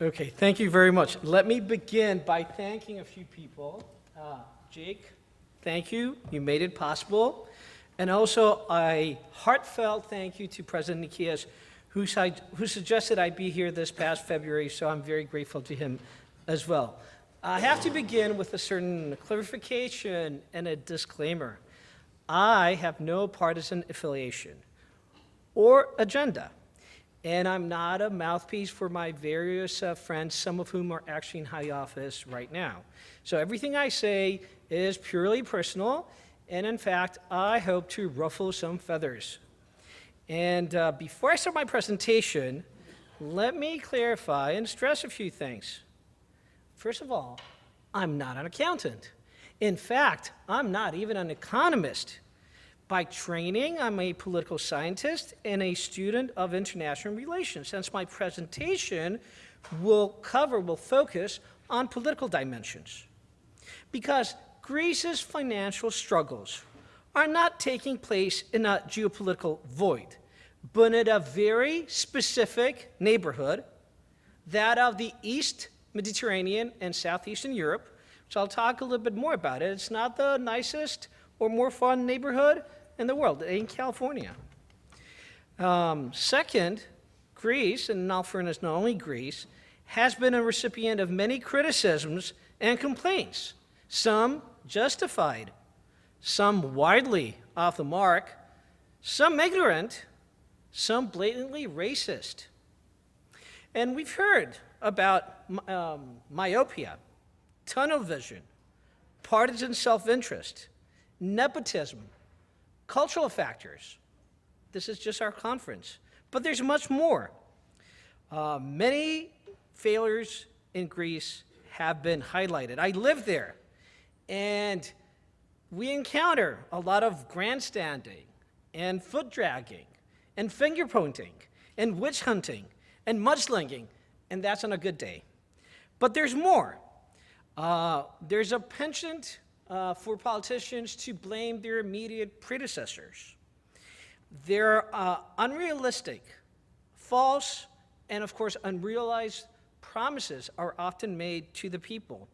Okay, thank you very much. Let me begin by thanking a few people. Jake, thank you. You made it possible. And also a heartfelt thank you to President Nikias, who suggested I be here this past February, so I'm very grateful to him as well. I have to begin with a certain clarification and a disclaimer. I have no partisan affiliation or agenda, and I'm not a mouthpiece for my various friends, some of whom are actually in high office right now. So everything I say is purely personal, and in fact, I hope to ruffle some feathers. And before I start my presentation, let me clarify and stress a few things. First of all, I'm not an accountant. In fact, I'm not even an economist. By training, I'm a political scientist and a student of international relations, hence my presentation will focus on political dimensions. Because Greece's financial struggles are not taking place in a geopolitical void, but in a very specific neighborhood, that of the East Mediterranean and Southeastern Europe, which I'll talk a little bit more about it. It's not the nicest or more fun neighborhood in the world, in California. Second, Greece, and in all fairness, not only Greece, has been a recipient of many criticisms and complaints, some justified, some widely off the mark, some ignorant, some blatantly racist. And we've heard about myopia, tunnel vision, partisan self-interest, nepotism, cultural factors. This is just our conference. But there's much more. Many failures in Greece have been highlighted. I live there, and we encounter a lot of grandstanding and foot dragging and finger pointing and witch hunting and mudslinging, and that's on a good day. But there's more. There's a penchant for politicians to blame their immediate predecessors. Their unrealistic, false, and of course unrealized promises are often made to the people.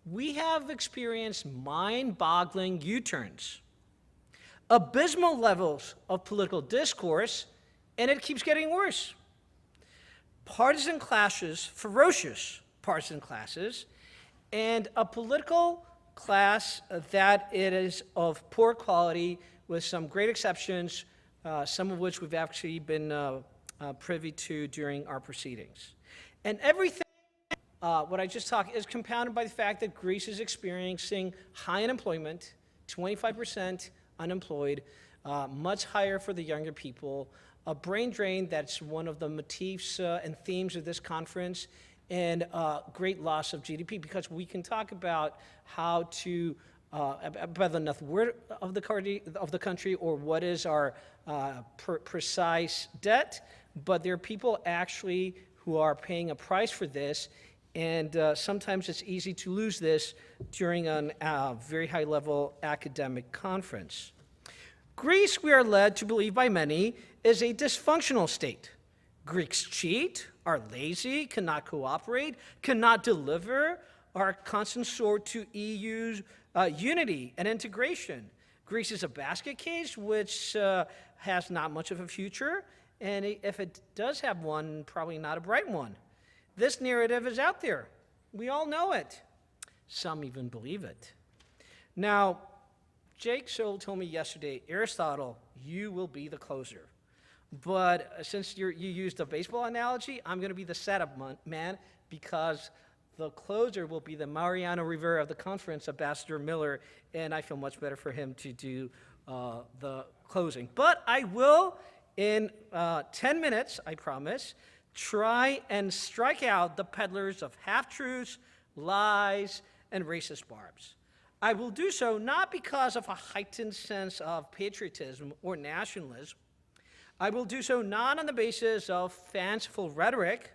We have experienced mind-boggling U-turns, abysmal levels of political discourse, and it keeps getting worse. Partisan clashes, ferocious partisan classes, and a political class that it is of poor quality with some great exceptions, some of which we've actually been privy to during our proceedings. And everything, what I just talked, is compounded by the fact that Greece is experiencing high unemployment, 25% unemployed, much higher for the younger people, a brain drain that's one of the motifs and themes of this conference, and great loss of GDP, because we can talk about how to, about the net worth of the country or what is our precise debt, but there are people actually who are paying a price for this, and sometimes it's easy to lose this during a very high-level academic conference. Greece, we are led to believe by many, is a dysfunctional state. Greeks cheat, are lazy, cannot cooperate, cannot deliver, are a constant sword to EU's unity and integration. Greece is a basket case which has not much of a future, and if it does have one, probably not a bright one. This narrative is out there. We all know it. Some even believe it. Now, Jake Scholl told me yesterday, Aristotle, you will be the closer. But since you used a baseball analogy, I'm going to be the setup man, because the closer will be the Mariano Rivera of the conference, Ambassador Miller, and I feel much better for him to do the closing. But I will, in 10 minutes, I promise, try and strike out the peddlers of half-truths, lies, and racist barbs. I will do so not because of a heightened sense of patriotism or nationalism. I will do so not on the basis of fanciful rhetoric,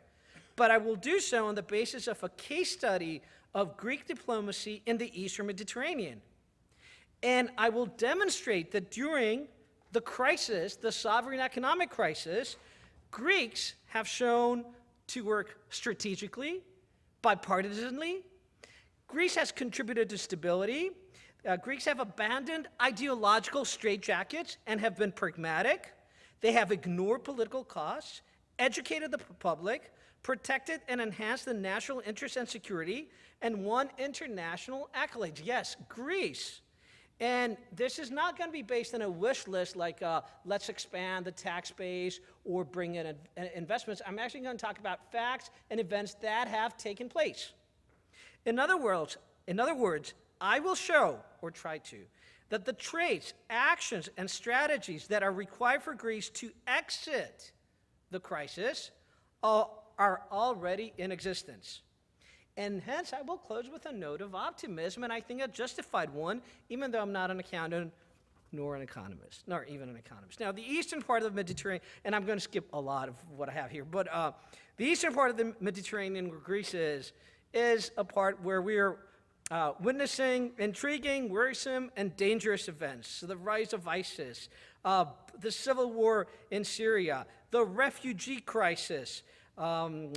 but I will do so on the basis of a case study of Greek diplomacy in the Eastern Mediterranean. And I will demonstrate that during the crisis, the sovereign economic crisis, Greeks have shown to work strategically, bipartisanly. Greece has contributed to stability. Greeks have abandoned ideological straitjackets and have been pragmatic. They have ignored political costs, educated the public, protected and enhanced the national interest and security, and won international accolades. Yes, Greece. And this is not going to be based on a wish list like let's expand the tax base or bring in investments. I'm actually going to talk about facts and events that have taken place. In other words, I will show, or try to, that the traits, actions, and strategies that are required for Greece to exit the crisis are already in existence. And hence, I will close with a note of optimism, and I think a justified one, even though I'm not an accountant nor an economist, nor even an economist. Now, the eastern part of the Mediterranean, and I'm going to skip a lot of what I have here, but the eastern part of the Mediterranean where Greece is a part where we are witnessing intriguing, worrisome, and dangerous events. So the rise of ISIS, the civil war in Syria, the refugee crisis, really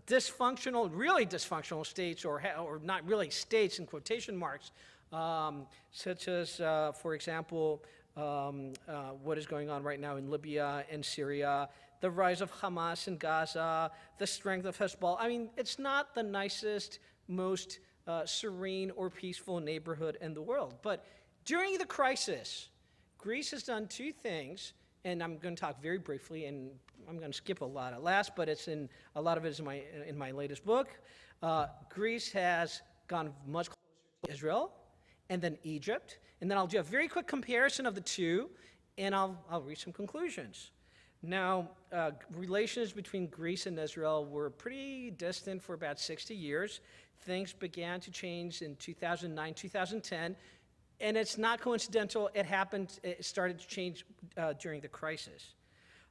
dysfunctional states, or not really states in quotation marks, such as, for example, what is going on right now in Libya and Syria, the rise of Hamas in Gaza, the strength of Hezbollah. I mean, it's not the nicest, most serene or peaceful neighborhood in the world. But during the crisis, Greece has done two things, and I'm going to talk very briefly, and I'm going to skip a lot at last, but a lot of it is in my latest book. Greece has gone much closer to Israel, and then Egypt, and then I'll do a very quick comparison of the two, and I'll reach some conclusions. Now, relations between Greece and Israel were pretty distant for about 60 years. Things began to change in 2009, 2010, and it's not coincidental. It started to change during the crisis.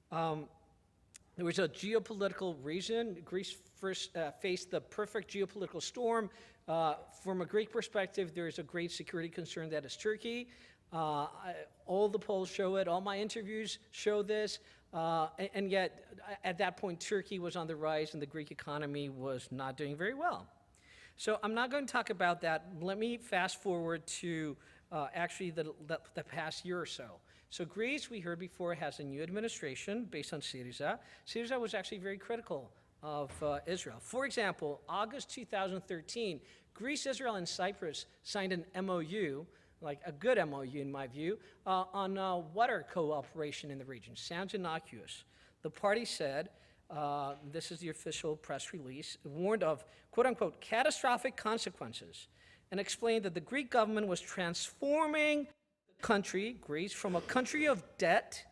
There was a geopolitical reason. Greece first faced the perfect geopolitical storm. From a Greek perspective, there is a great security concern that is Turkey. All the polls show it. All my interviews show this. And yet, at that point, Turkey was on the rise and the Greek economy was not doing very well. So I'm not going to talk about that. Let me fast forward to actually the past year or so. So Greece, we heard before, has a new administration based on Syriza. Syriza was actually very critical of Israel. For example, August 2013, Greece, Israel, and Cyprus signed an MOU, like a good MOU in my view, on water cooperation in the region. Sounds innocuous. The party said, this is the official press release, warned of, quote unquote, catastrophic consequences, and explained that the Greek government was transforming the country, Greece, from a country of debt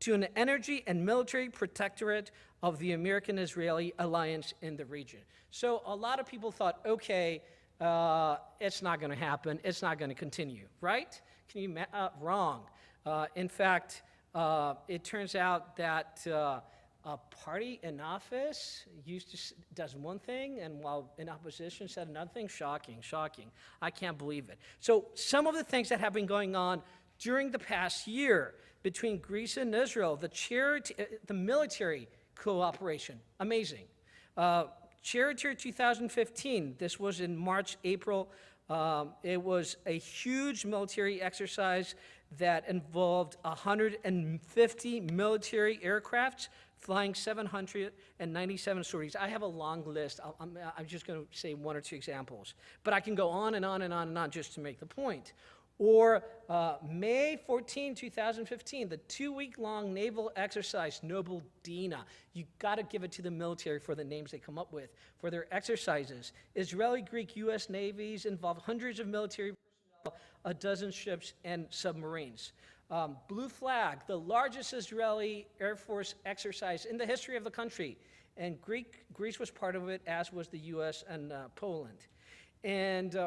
to an energy and military protectorate of the American-Israeli alliance in the region. So a lot of people thought, okay, it's not going to happen. It's not going to continue, right? Wrong. In fact, it turns out that a party in office does one thing, and while in opposition said another thing. Shocking. I can't believe it. So some of the things that have been going on during the past year between Greece and Israel, the military cooperation, amazing. Charity 2015, this was in March, April. It was a huge military exercise that involved 150 military aircrafts flying 797 sorties. I have a long list. I'm just going to say one or two examples. But I can go on and on and on and on just to make the point. Or May 14, 2015, the 2-week-long naval exercise, Noble Dina. You got to give it to the military for the names they come up with for their exercises. Israeli, Greek, U.S. navies involve hundreds of military personnel, a dozen ships, and submarines. Blue Flag, the largest Israeli Air Force exercise in the history of the country. And Greece was part of it, as was the U.S. and Poland. And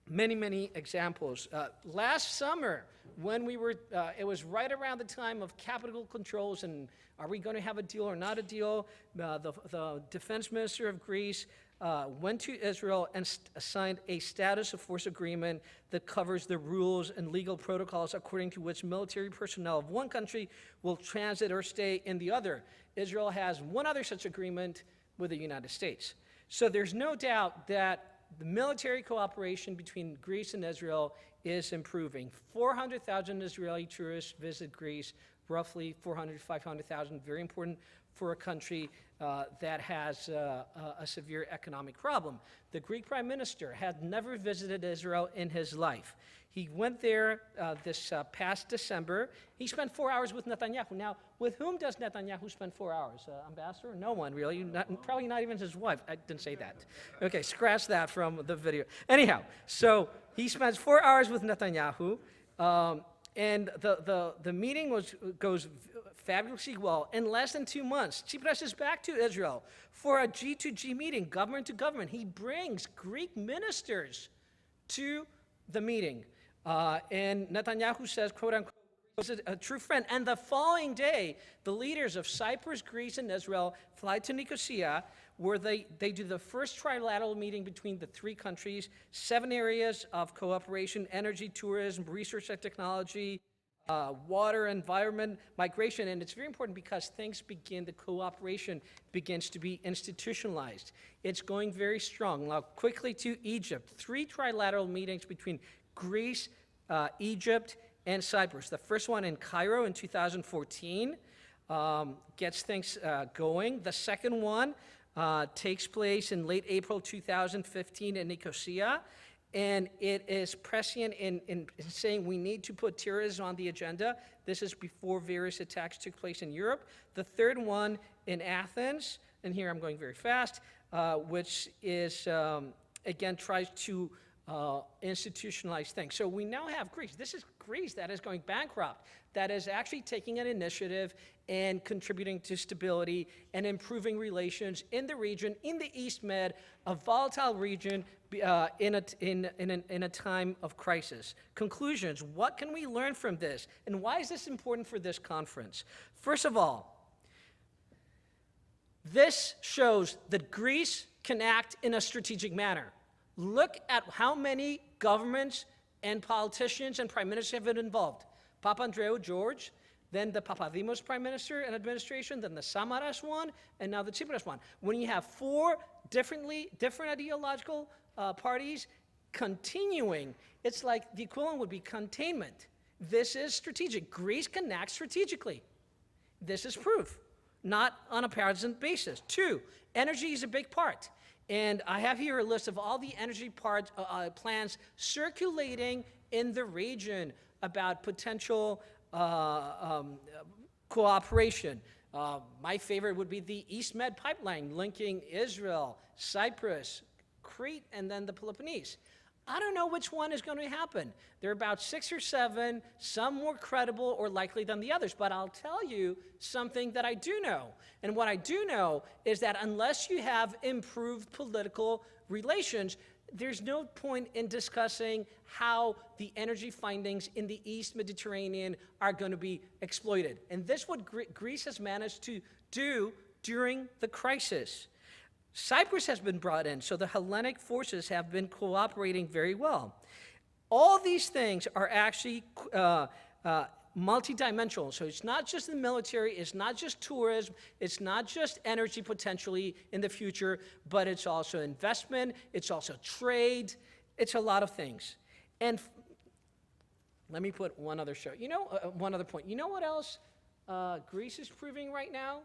many examples. Last summer, when it was right around the time of capital controls and are we going to have a deal or not a deal, the defense minister of Greece went to Israel and signed a status of force agreement that covers the rules and legal protocols according to which military personnel of one country will transit or stay in the other. Israel has one other such agreement with the United States. So there's no doubt that the military cooperation between Greece and Israel is improving. 400,000 Israeli tourists visit Greece, roughly 400,000 to 500,000, very important for a country that has a severe economic problem. The Greek prime minister had never visited Israel in his life. He went there this past December. He spent 4 hours with Netanyahu. Now, with whom does Netanyahu spend 4 hours? Ambassador? No one, really. Probably not even his wife. I didn't say that. Okay, scratch that from the video. Anyhow, so he spends 4 hours with Netanyahu. And the meeting goes fabulously well. In less than 2 months, Tsipras is back to Israel for a G2G meeting, government to government. He brings Greek ministers to the meeting. And Netanyahu says, quote unquote, was a true friend. And the following day, the leaders of Cyprus, Greece, and Israel fly to Nicosia, where they do the first trilateral meeting between the three countries, 7 areas of cooperation: energy, tourism, research and technology, water, environment, migration. And it's very important because the cooperation begins to be institutionalized. It's going very strong. Now, quickly to Egypt. 3 trilateral meetings between Greece, Egypt, and Cyprus. The first one in Cairo in 2014 gets things going. The second one takes place in late April 2015 in Nicosia, and it is prescient in saying we need to put terrorism on the agenda. This is before various attacks took place in Europe. The third one in Athens, and here I'm going very fast, which is, again, tries to institutionalize things. So we now have Greece. This is Greece that is going bankrupt, that is actually taking an initiative and contributing to stability and improving relations in the region, in the East Med, a volatile region in a time of crisis. Conclusions, what can we learn from this? And why is this important for this conference? First of all, this shows that Greece can act in a strategic manner. Look at how many governments and politicians and prime ministers have been involved. Papandreou George, then the Papadimos prime minister and administration, then the Samaras one, and now the Tsipras one. When you have 4 different ideological parties continuing, it's like the equivalent would be containment. This is strategic. Greece can act strategically. This is proof, not on a partisan basis. 2, energy is a big part. And I have here a list of all the energy plans circulating in the region about potential cooperation. My favorite would be the East Med pipeline linking Israel, Cyprus, Crete, and then the Peloponnese. I don't know which one is going to happen. There are about 6 or 7, some more credible or likely than the others. But I'll tell you something that I do know. And what I do know is that unless you have improved political relations, there's no point in discussing how the energy findings in the East Mediterranean are going to be exploited. And this is what Greece has managed to do during the crisis. Cyprus has been brought in, so the Hellenic forces have been cooperating very well. All these things are actually multidimensional. So it's not just the military, it's not just tourism, it's not just energy potentially in the future, but it's also investment, it's also trade, it's a lot of things. And let me put one other one other point. You know what else Greece is proving right now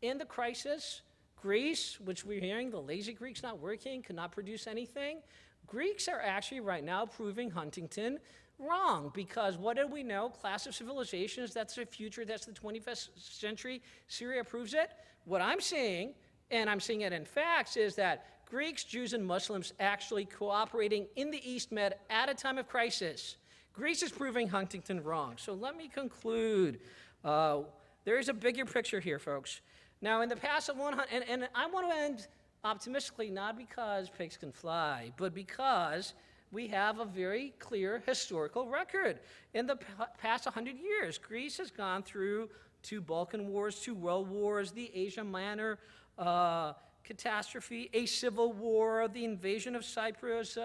in the crisis? Greece, which we're hearing, the lazy Greeks not working, cannot produce anything. Greeks are actually right now proving Huntington wrong, because what did we know? Clash of civilizations, that's the future, that's the 21st century. Syria proves it. What I'm seeing, and I'm seeing it in facts, is that Greeks, Jews, and Muslims actually cooperating in the East Med at a time of crisis. Greece is proving Huntington wrong. So let me conclude. There is a bigger picture here, folks. Now, in the past of 100, and I want to end optimistically, not because pigs can fly, but because we have a very clear historical record. In the past 100 years, Greece has gone through 2 Balkan wars, 2 world wars, the Asia Minor catastrophe, a civil war, the invasion of Cyprus,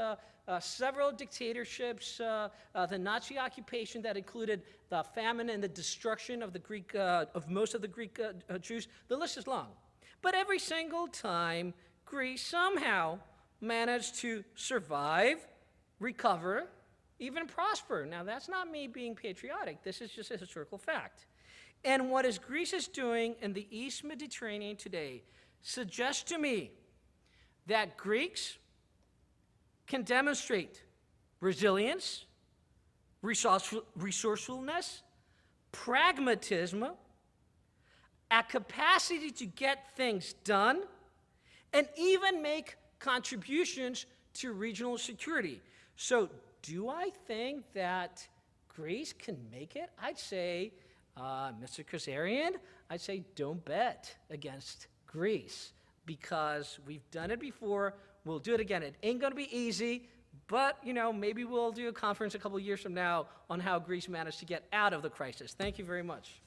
several dictatorships, the Nazi occupation that included the famine and the destruction of the Greek, of most of the Greek Jews. The list is long. But every single time, Greece somehow managed to survive, recover, even prosper. Now, that's not me being patriotic. This is just a historical fact. And what is Greece is doing in the East Mediterranean today suggests to me that Greeks can demonstrate resilience, resourcefulness, pragmatism, a capacity to get things done, and even make contributions to regional security. So do I think that Greece can make it? I'd say, Mr. Kazarian, I'd say don't bet against Greece because we've done it before. We'll do it again. It ain't going to be easy, but, maybe we'll do a conference a couple of years from now on how Greece managed to get out of the crisis. Thank you very much.